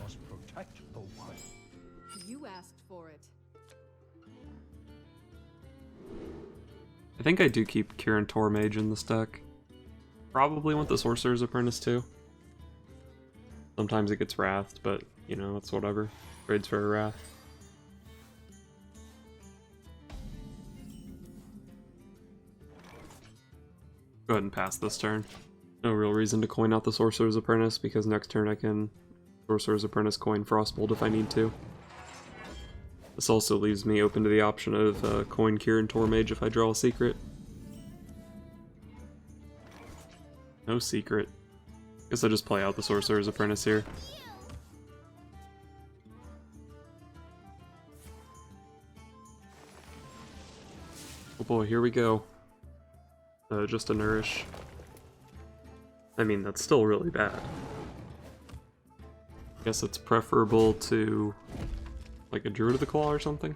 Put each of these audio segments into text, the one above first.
must protect the one. You asked for it. I think I do keep Kirin Tor Mage in this deck. Probably want the Sorcerer's Apprentice too. Sometimes it gets Wrathed, but you know, it's whatever. Trades for a Wrath. Go ahead and pass this turn. No real reason to coin out the Sorcerer's Apprentice because next turn I can Sorcerer's Apprentice coin Frostbolt if I need to. This also leaves me open to the option of coin Kirin Tor Mage if I draw a secret. No secret. Guess I just play out the Sorcerer's Apprentice here. Oh boy, here we go. Just a Nourish. I mean, that's still really bad. Guess it's preferable to like a Druid of the Claw or something.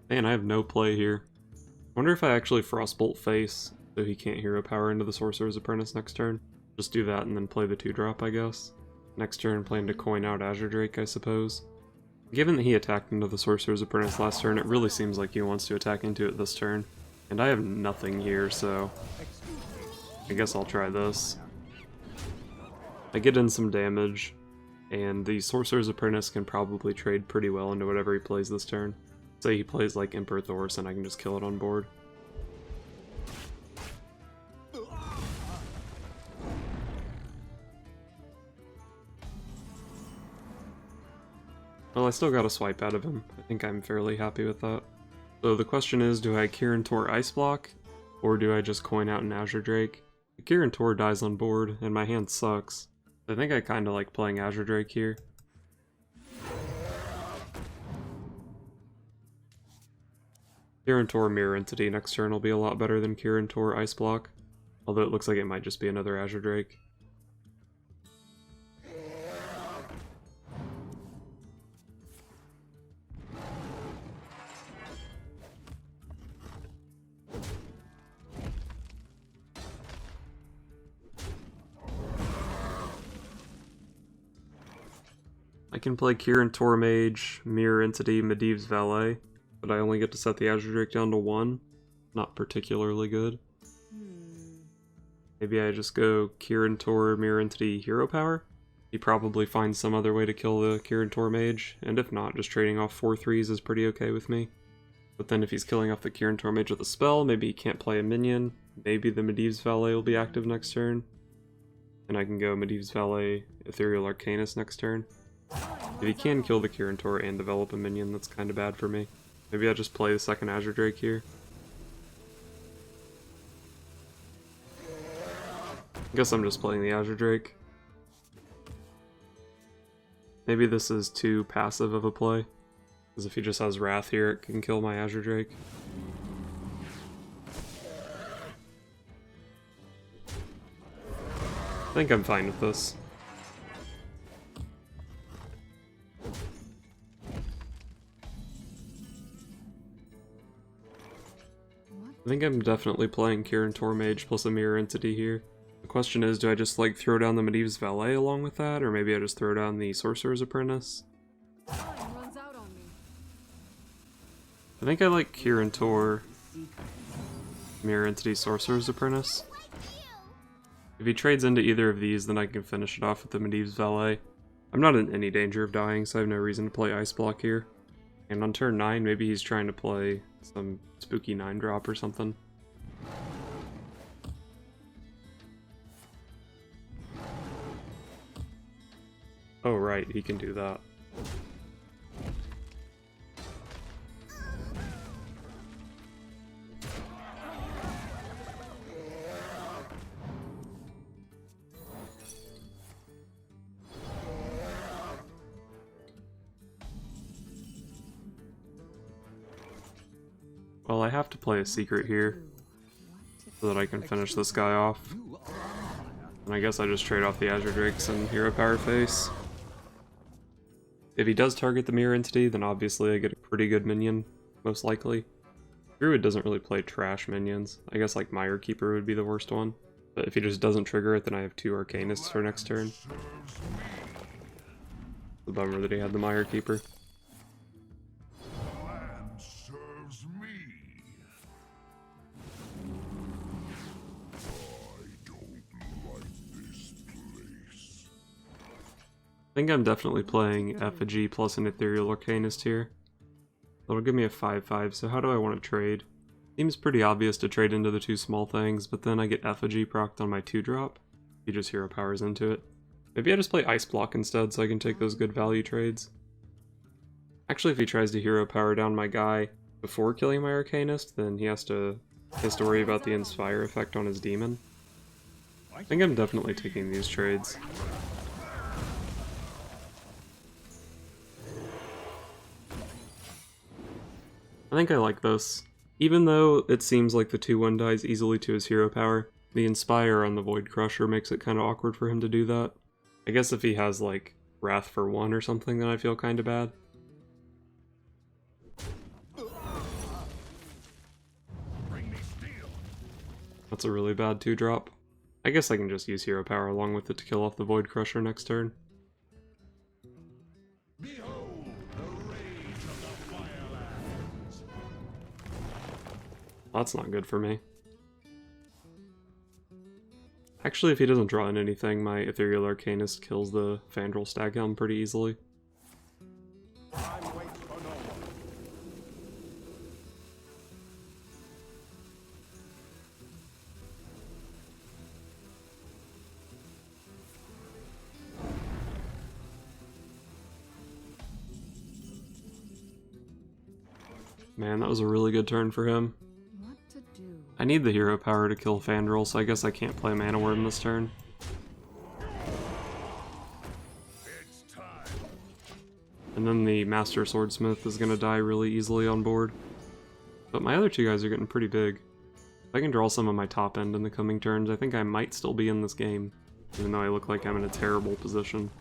Man, I have no play here. I wonder if I actually Frostbolt face so he can't hero power into the Sorcerer's Apprentice next turn. Just do that and then play the 2-drop, I guess. Next turn, plan to coin out Azure Drake, I suppose. Given that he attacked into the Sorcerer's Apprentice last turn, it really seems like he wants to attack into it this turn. And I have nothing here, so I guess I'll try this. I get in some damage, and the Sorcerer's Apprentice can probably trade pretty well into whatever he plays this turn. Say he plays like Emperor Thorus and I can just kill it on board. Well, I still got a swipe out of him. I think I'm fairly happy with that. So the question is, do I Kirin Tor Ice Block, or do I just coin out an Azure Drake? The Kirin Tor dies on board, and my hand sucks. I think I kinda like playing Azure Drake here. Kirin Tor Mirror Entity next turn will be a lot better than Kirin Tor Ice Block, although it looks like it might just be another Azure Drake. I can play Kirin Tor Mage, Mirror Entity, Medivh's Valet, but I only get to set the Azure Drake down to 1. Not particularly good. Maybe I just go Kirin Tor, Mirror Entity, Hero Power? He probably finds some other way to kill the Kirin Tor Mage, and if not, just trading off 4/3s is pretty okay with me. But then if he's killing off the Kirin Tor Mage with a spell, maybe he can't play a minion, maybe the Medivh's Valet will be active next turn, and I can go Medivh's Valet, Ethereal Arcanist next turn. If he can kill the Kirin Tor and develop a minion, that's kinda bad for me. Maybe I'll just play the second Azure Drake here. I guess I'm just playing the Azure Drake. Maybe this is too passive of a play, because if he just has Wrath here, it can kill my Azure Drake. I think I'm fine with this. I think I'm definitely playing Kirin Tor Mage plus a Mirror Entity here. The question is, do I just like throw down the Medivh's Valet along with that, or maybe I just throw down the Sorcerer's Apprentice? Runs out on me. I think I like Kirin Tor, Mirror Entity, Sorcerer's Apprentice. If he trades into either of these, then I can finish it off with the Medivh's Valet. I'm not in any danger of dying, so I have no reason to play Ice Block here. And on turn 9, maybe he's trying to play some spooky 9-drop or something. Oh right, he can do that. Well, I have to play a secret here so that I can finish this guy off. And I guess I just trade off the Azure Drakes and Hero Power face. If he does target the Mirror Entity, then obviously I get a pretty good minion, most likely. Druid doesn't really play trash minions. I guess like Mire Keeper would be the worst one. But if he just doesn't trigger it, then I have 2 Arcanists for next turn. The bummer that he had the Mire Keeper. I think I'm definitely playing Effigy plus an Ethereal Arcanist here. That'll give me a 5/5, so how do I want to trade? Seems pretty obvious to trade into the 2 small things, but then I get Effigy procced on my 2-drop. He just hero powers into it. Maybe I just play Ice Block instead so I can take those good value trades. Actually, if he tries to hero power down my guy before killing my Arcanist, then he has to worry about the Inspire effect on his demon. I think I'm definitely taking these trades. I think I like this. Even though it seems like the 2/1 dies easily to his hero power, the Inspire on the Void Crusher makes it kind of awkward for him to do that. I guess if he has, like, Wrath for 1 or something, then I feel kind of bad. That's a really bad 2-drop. I guess I can just use hero power along with it to kill off the Void Crusher next turn. That's not good for me. Actually, if he doesn't draw in anything, my Ethereal Arcanist kills the Fandral Staghelm pretty easily. Man, that was a really good turn for him. I need the hero power to kill Fandral, so I guess I can't play Mana Wyrm this turn. And then the Master Swordsmith is gonna die really easily on board. But my other 2 guys are getting pretty big. If I can draw some of my top end in the coming turns, I think I might still be in this game, even though I look like I'm in a terrible position.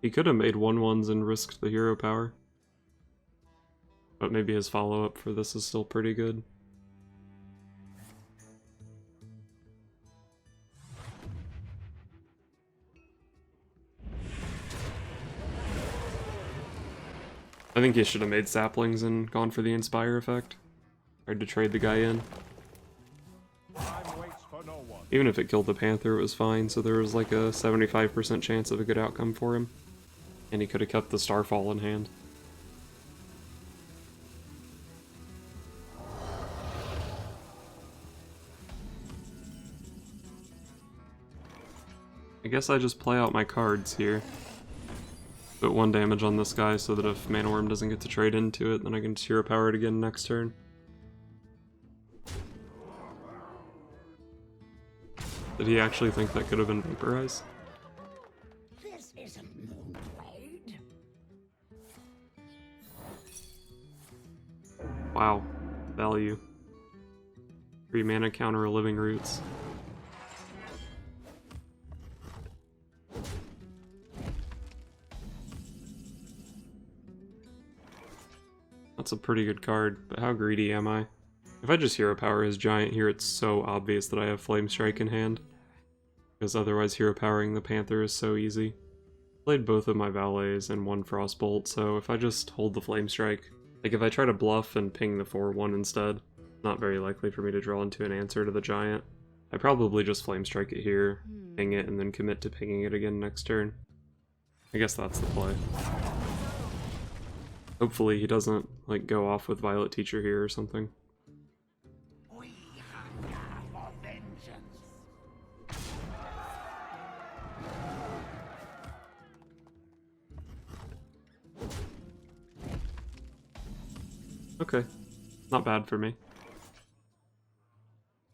He could have made 1/1s and risked the hero power. But maybe his follow-up for this is still pretty good. I think he should have made saplings and gone for the Inspire effect. Tried to trade the guy in. Even if it killed the Panther, it was fine, so there was like a 75% chance of a good outcome for him. And he could have kept the Starfall in hand. I guess I just play out my cards here. Put 1 damage on this guy so that if Mana Wyrm doesn't get to trade into it, then I can just hero power it again next turn. Did he actually think that could have been Vaporize? This isn't Outplayed. Wow. Value. 3 mana counter a Living Roots. That's a pretty good card, but how greedy am I? If I just hero power his giant here, it's so obvious that I have Flame Strike in hand. Because otherwise hero powering the Panther is so easy. Played both of my valets and 1 Frostbolt, so if I just hold the Flame Strike, like if I try to bluff and ping the 4/1 instead, not very likely for me to draw into an answer to the giant. I probably just Flame Strike it here, ping it, and then commit to pinging it again next turn. I guess that's the play. Hopefully he doesn't, like, go off with Violet Teacher here or something. We hunger for vengeance. Okay. Not bad for me.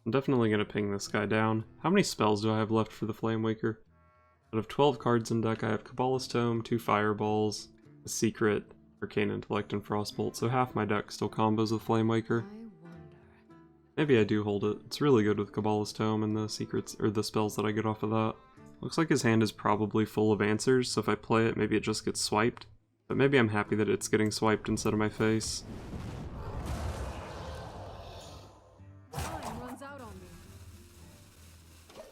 I'm definitely gonna ping this guy down. How many spells do I have left for the Flame Waker? Out of 12 cards in deck, I have Kabbalist Tome, 2 Fireballs, a Secret, Arcane Intellect, and Frostbolt, so half my deck still combos with Flame Waker. Maybe I do hold it. It's really good with Kabbalist Tome and the secrets, or the spells that I get off of that. Looks like his hand is probably full of answers, so if I play it, maybe it just gets swiped. But maybe I'm happy that it's getting swiped instead of my face. Time runs out on me.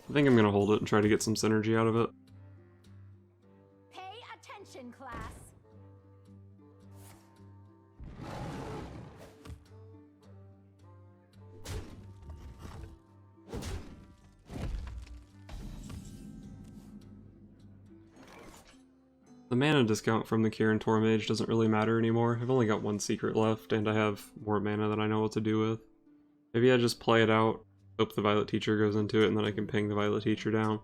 I think I'm gonna hold it and try to get some synergy out of it. Pay attention, class. The mana discount from the Kirin Tormage doesn't really matter anymore. I've only got one secret left, and I have more mana than I know what to do with. Maybe I just play it out, hope the Violet Teacher goes into it, and then I can ping the Violet Teacher down.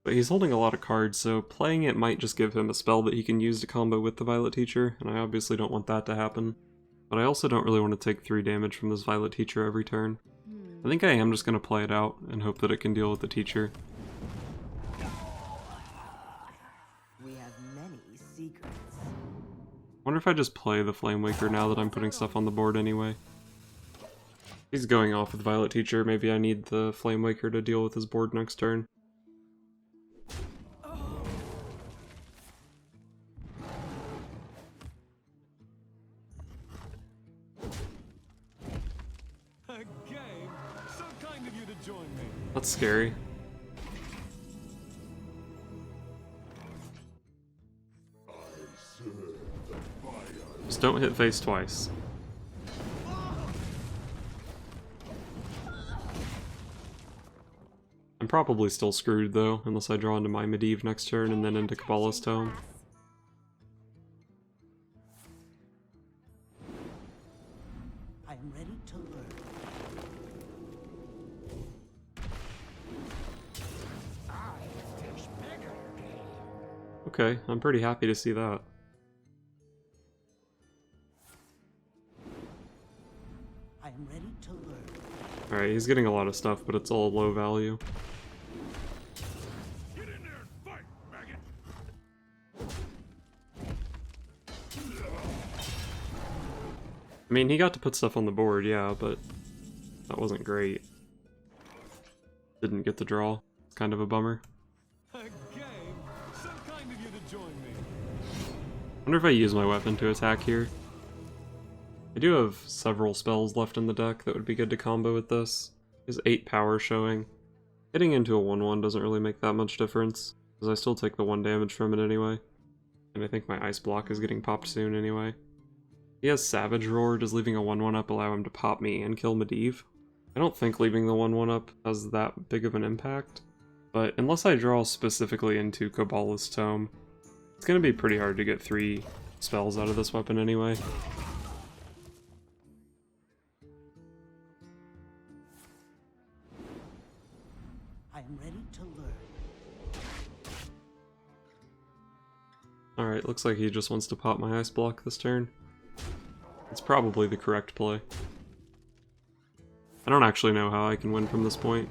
But he's holding a lot of cards, so playing it might just give him a spell that he can use to combo with the Violet Teacher, and I obviously don't want that to happen. But I also don't really want to take 3 damage from this Violet Teacher every turn. I think I am just going to play it out and hope that it can deal with the Teacher. We have many secrets. Wonder if I just play the Flame Waker now that I'm putting stuff on the board anyway. He's going off with Violet Teacher, maybe I need the Flame Waker to deal with his board next turn. A game? So kind of you to join me. That's scary. Just don't hit face twice. I'm probably still screwed though, unless I draw into my Medivh next turn and then into Kabbalah's Tome. I am ready to learn. Okay, I'm pretty happy to see that. I am ready to learn. Alright, he's getting a lot of stuff, but it's all low value. Get in there and fight, maggot! I mean, he got to put stuff on the board, yeah, but that wasn't great. Didn't get the draw. It's kind of a bummer. A game? So kind of you to join me. Wonder if I use my weapon to attack here. I do have several spells left in the deck that would be good to combo with this. There's 8 power showing. Hitting into a 1/1 doesn't really make that much difference, because I still take the 1 damage from it anyway. And I think my ice block is getting popped soon anyway. He has Savage Roar, does leaving a 1/1 up allow him to pop me and kill Medivh? I don't think leaving the 1/1 up has that big of an impact, but unless I draw specifically into Kabbalah's Tome, it's going to be pretty hard to get 3 spells out of this weapon anyway. I am ready to learn. Alright, looks like he just wants to pop my ice block this turn. It's probably the correct play. I don't actually know how I can win from this point.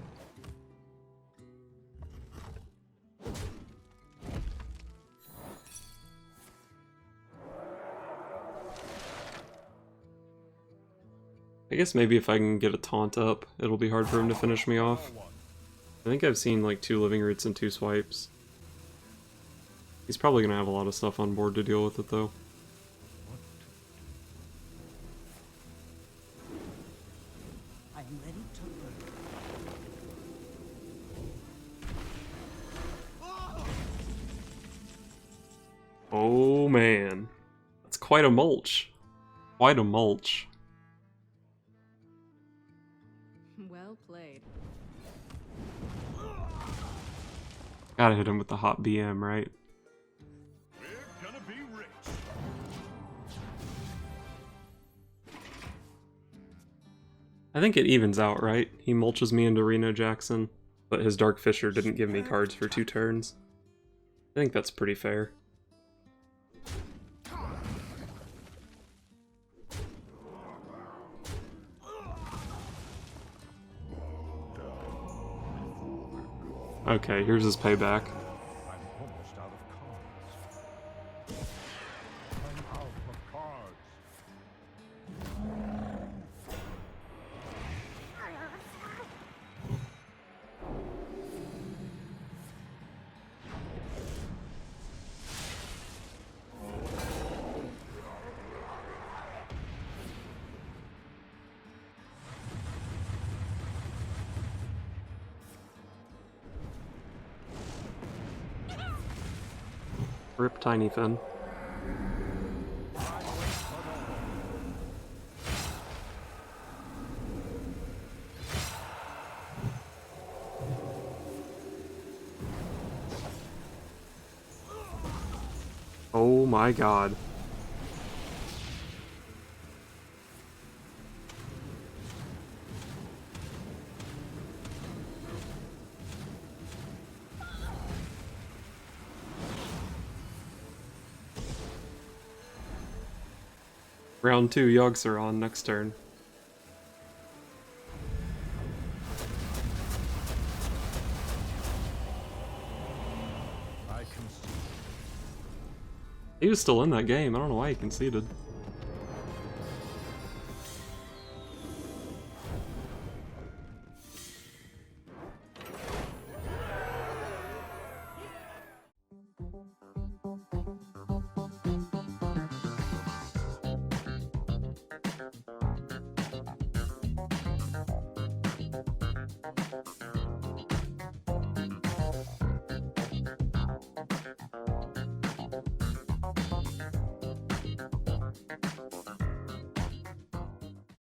I guess maybe if I can get a taunt up, it'll be hard for him to finish me off. I think I've seen like 2 Living Roots and 2 swipes. He's probably gonna have a lot of stuff on board to deal with it though. I am ready to learn. Oh man. That's quite a mulch. Quite a mulch. Well played. Gotta hit him with the hot BM, right? We're gonna be rich. I think it evens out, right? He mulches me into Reno Jackson, but his Dark Fisher didn't give me cards for 2 turns. I think that's pretty fair. Okay, here's his payback. I'm almost out of cards. I'm out of cards. Rip Tiny Fin. I wait for no one. Oh my god. Round 2, Yogs are on next turn. I concede. He was still in that game, I don't know why he conceded.